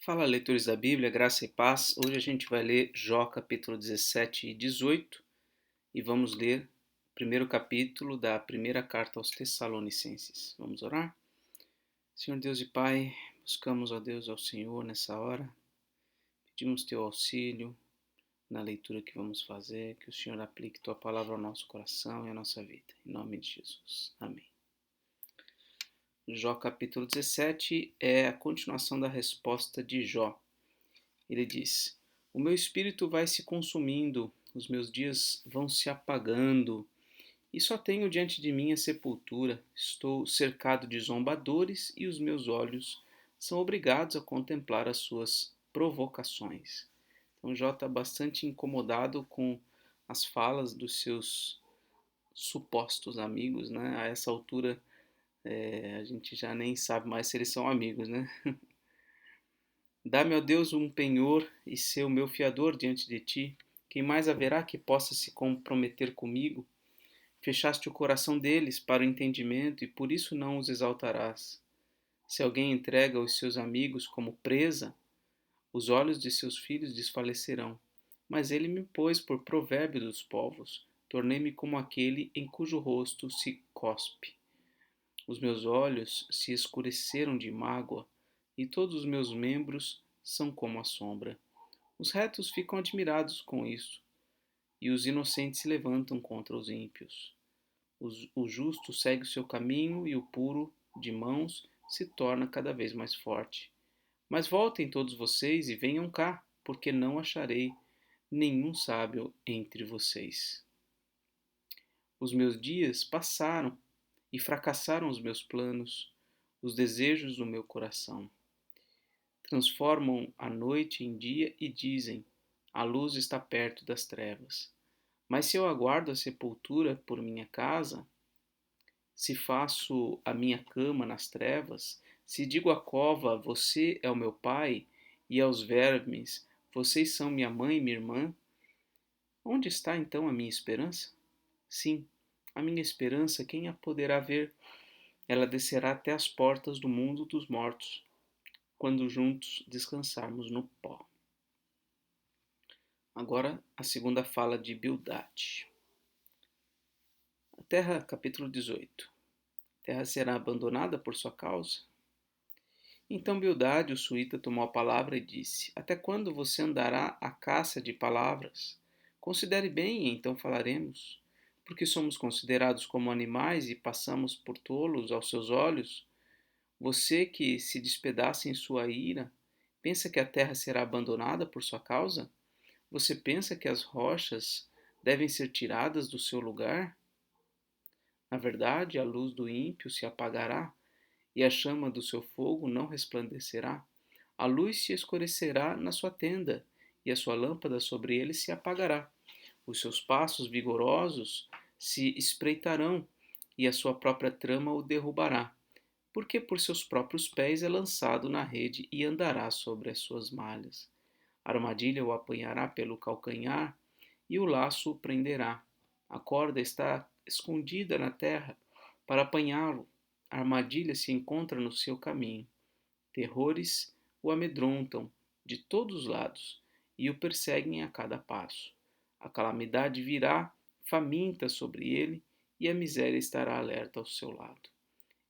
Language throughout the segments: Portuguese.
Fala, leitores da Bíblia, graça e paz. Hoje a gente vai ler Jó capítulo 17 e 18 e vamos ler o primeiro capítulo da primeira carta aos Tessalonicenses. Vamos orar? Senhor Deus e Pai, buscamos, ó Deus, ao Senhor nessa hora, pedimos teu auxílio na leitura que vamos fazer, que o Senhor aplique tua palavra ao nosso coração e à nossa vida. Em nome de Jesus. Amém. Jó capítulo 17 é a continuação da resposta de Jó. Ele diz: O meu espírito vai se consumindo, os meus dias vão se apagando, e só tenho diante de mim a sepultura. Estou cercado de zombadores e os meus olhos são obrigados a contemplar as suas provocações. Então Jó está bastante incomodado com as falas dos seus supostos amigos, né? A essa altura a gente já nem sabe mais se eles são amigos, né? Dá-me, ó Deus, um penhor e ser o meu fiador diante de ti. Quem mais haverá que possa se comprometer comigo? Fechaste o coração deles para o entendimento e por isso não os exaltarás. Se alguém entrega os seus amigos como presa, os olhos de seus filhos desfalecerão. Mas ele me pôs por provérbio dos povos. Tornei-me como aquele em cujo rosto se cospe. Os meus olhos se escureceram de mágoa e todos os meus membros são como a sombra. Os retos ficam admirados com isso, e os inocentes se levantam contra os ímpios. O justo segue o seu caminho e o puro de mãos se torna cada vez mais forte. Mas voltem todos vocês e venham cá, porque não acharei nenhum sábio entre vocês. Os meus dias passaram e fracassaram os meus planos, os desejos do meu coração. Transformam a noite em dia e dizem: a luz está perto das trevas. Mas se eu aguardo a sepultura por minha casa, se faço a minha cama nas trevas, se digo à cova, você é o meu pai, e aos vermes, vocês são minha mãe e minha irmã, onde está então a minha esperança? Sim, a minha esperança, quem a poderá ver? Ela descerá até as portas do mundo dos mortos, quando juntos descansarmos no pó. Agora a segunda fala de Bildade. A terra, capítulo 18. A terra será abandonada por sua causa? Então Bildade, o suíta, tomou a palavra e disse: Até quando você andará à caça de palavras? Considere bem e então falaremos. Porque somos considerados como animais e passamos por tolos aos seus olhos? Você que se despedaça em sua ira, pensa que a terra será abandonada por sua causa? Você pensa que as rochas devem ser tiradas do seu lugar? Na verdade, a luz do ímpio se apagará e a chama do seu fogo não resplandecerá. A luz se escurecerá na sua tenda e a sua lâmpada sobre ele se apagará. Os seus passos vigorosos se espreitarão e a sua própria trama o derrubará, porque por seus próprios pés é lançado na rede e andará sobre as suas malhas. A armadilha o apanhará pelo calcanhar e o laço o prenderá. A corda está escondida na terra para apanhá-lo. A armadilha se encontra no seu caminho. Terrores o amedrontam de todos os lados e o perseguem a cada passo. A calamidade virá faminta sobre ele e a miséria estará alerta ao seu lado.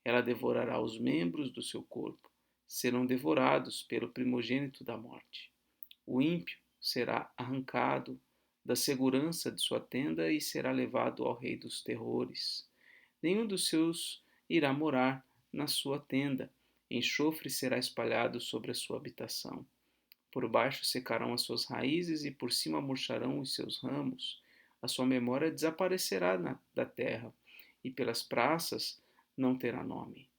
Ela devorará os membros do seu corpo, serão devorados pelo primogênito da morte. O ímpio será arrancado da segurança de sua tenda e será levado ao rei dos terrores. Nenhum dos seus irá morar na sua tenda. Enxofre será espalhado sobre a sua habitação. Por baixo secarão as suas raízes e por cima murcharão os seus ramos. A sua memória desaparecerá da terra e pelas praças não terá nome.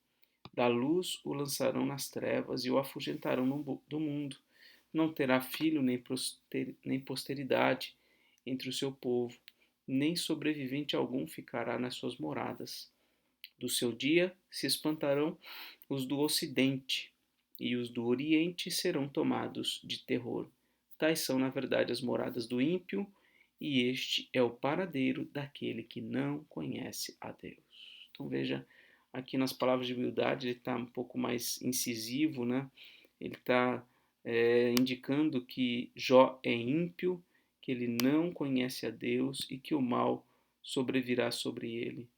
Da luz o lançarão nas trevas e o afugentarão do mundo. Não terá filho nem posteridade entre o seu povo, nem sobrevivente algum ficará nas suas moradas. Do seu dia se espantarão os do ocidente, e os do oriente serão tomados de terror. Tais são, na verdade, as moradas do ímpio, e este é o paradeiro daquele que não conhece a Deus. Então veja, aqui nas palavras de humildade ele está um pouco mais incisivo, né? Ele está indicando que Jó é ímpio, que ele não conhece a Deus e que o mal sobrevirá sobre ele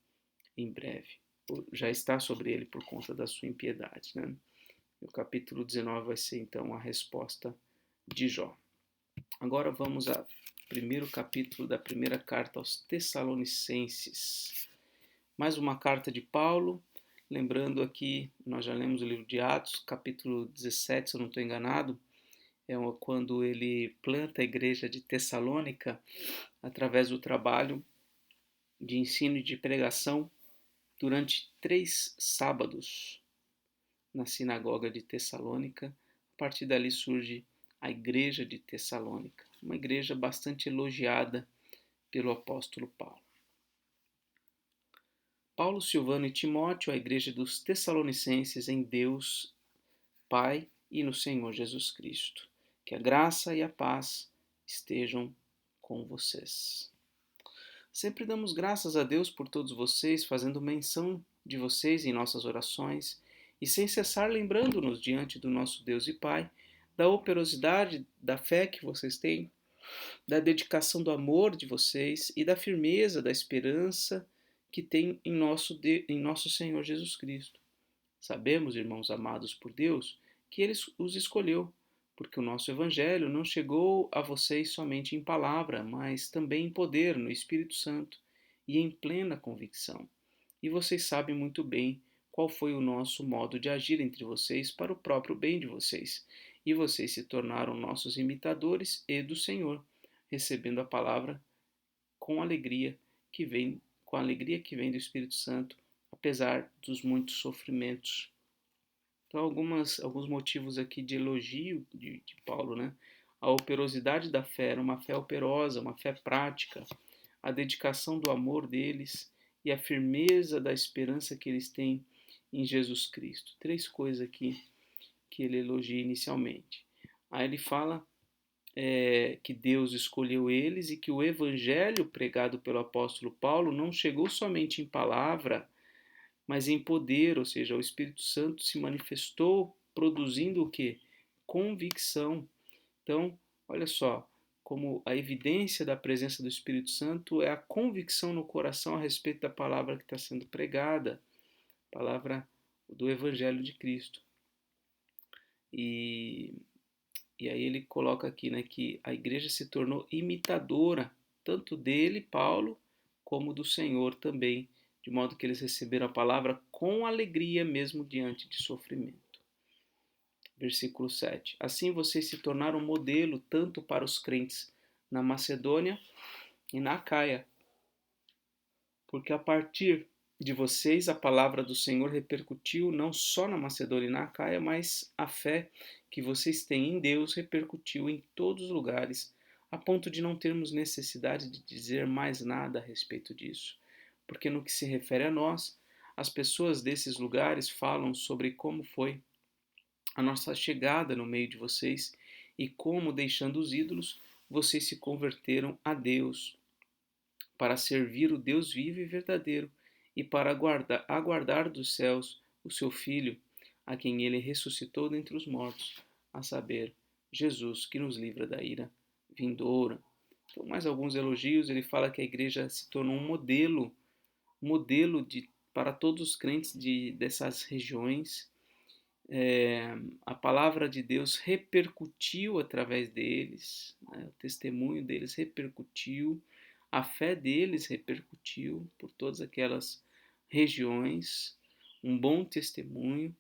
em breve. Já está sobre ele por conta da sua impiedade, né? O capítulo 19 vai ser então a resposta de Jó. Agora vamos ao primeiro capítulo da primeira carta aos Tessalonicenses. Mais uma carta de Paulo. Lembrando aqui, nós já lemos o livro de Atos, capítulo 17, se eu não estou enganado, é quando ele planta a igreja de Tessalônica através do trabalho de ensino e de pregação durante 3 sábados na sinagoga de Tessalônica. A partir dali surge a igreja de Tessalônica, uma igreja bastante elogiada pelo apóstolo Paulo. Paulo, Silvano e Timóteo, a igreja dos Tessalonicenses em Deus, Pai e no Senhor Jesus Cristo. Que a graça e a paz estejam com vocês. Sempre damos graças a Deus por todos vocês, fazendo menção de vocês em nossas orações e sem cessar lembrando-nos diante do nosso Deus e Pai da operosidade da fé que vocês têm, da dedicação do amor de vocês e da firmeza da esperança que tem em nosso Senhor Jesus Cristo. Sabemos, irmãos amados por Deus, que Ele os escolheu, porque o nosso Evangelho não chegou a vocês somente em palavra, mas também em poder, no Espírito Santo e em plena convicção. E vocês sabem muito bem qual foi o nosso modo de agir entre vocês para o próprio bem de vocês. E vocês se tornaram nossos imitadores e do Senhor, recebendo a palavra com alegria que vem do Espírito Santo, apesar dos muitos sofrimentos. Então, alguns motivos aqui de elogio de Paulo, né? A operosidade da fé era uma fé operosa, uma fé prática, a dedicação do amor deles e a firmeza da esperança que eles têm em Jesus Cristo. 3 coisas aqui que ele elogia inicialmente. Aí ele fala que Deus escolheu eles e que o evangelho pregado pelo apóstolo Paulo não chegou somente em palavra, mas em poder, ou seja, o Espírito Santo se manifestou produzindo o quê? Convicção. Então, olha só, como a evidência da presença do Espírito Santo é a convicção no coração a respeito da palavra que está sendo pregada, palavra do Evangelho de Cristo. E aí ele coloca aqui, né, que a igreja se tornou imitadora, tanto dele, Paulo, como do Senhor também, de modo que eles receberam a palavra com alegria mesmo diante de sofrimento. Versículo 7. Assim vocês se tornaram modelo tanto para os crentes na Macedônia e na Acaia, porque a partir de vocês a palavra do Senhor repercutiu não só na Macedônia e na Acaia, mas a fé que vocês têm em Deus repercutiu em todos os lugares, a ponto de não termos necessidade de dizer mais nada a respeito disso. Porque no que se refere a nós, as pessoas desses lugares falam sobre como foi a nossa chegada no meio de vocês e como, deixando os ídolos, vocês se converteram a Deus para servir o Deus vivo e verdadeiro e para aguardar dos céus o seu Filho, a quem ele ressuscitou dentre os mortos, a saber, Jesus, que nos livra da ira vindoura. Então, mais alguns elogios. Ele fala que a igreja se tornou um modelo para todos os crentes dessas regiões. A palavra de Deus repercutiu através deles, né? O testemunho deles repercutiu, a fé deles repercutiu por todas aquelas regiões, um bom testemunho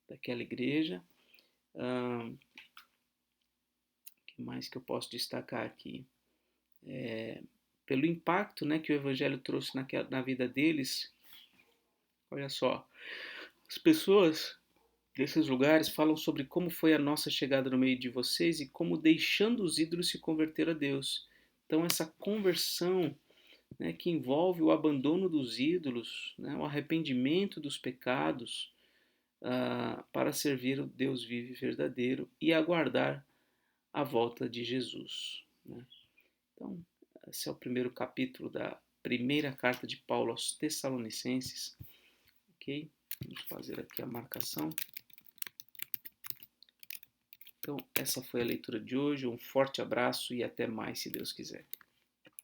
daquela igreja. O que mais que eu posso destacar aqui? Pelo impacto, né, que o evangelho trouxe na vida deles. Olha só, as pessoas desses lugares falam sobre como foi a nossa chegada no meio de vocês e como, deixando os ídolos, se converter a Deus. Então, essa conversão, né, que envolve o abandono dos ídolos, né, o arrependimento dos pecados, para servir o Deus vivo e verdadeiro e aguardar a volta de Jesus, né? Então, esse é o primeiro capítulo da primeira carta de Paulo aos Tessalonicenses. Ok? Vamos fazer aqui a marcação. Então, essa foi a leitura de hoje. Um forte abraço e até mais, se Deus quiser.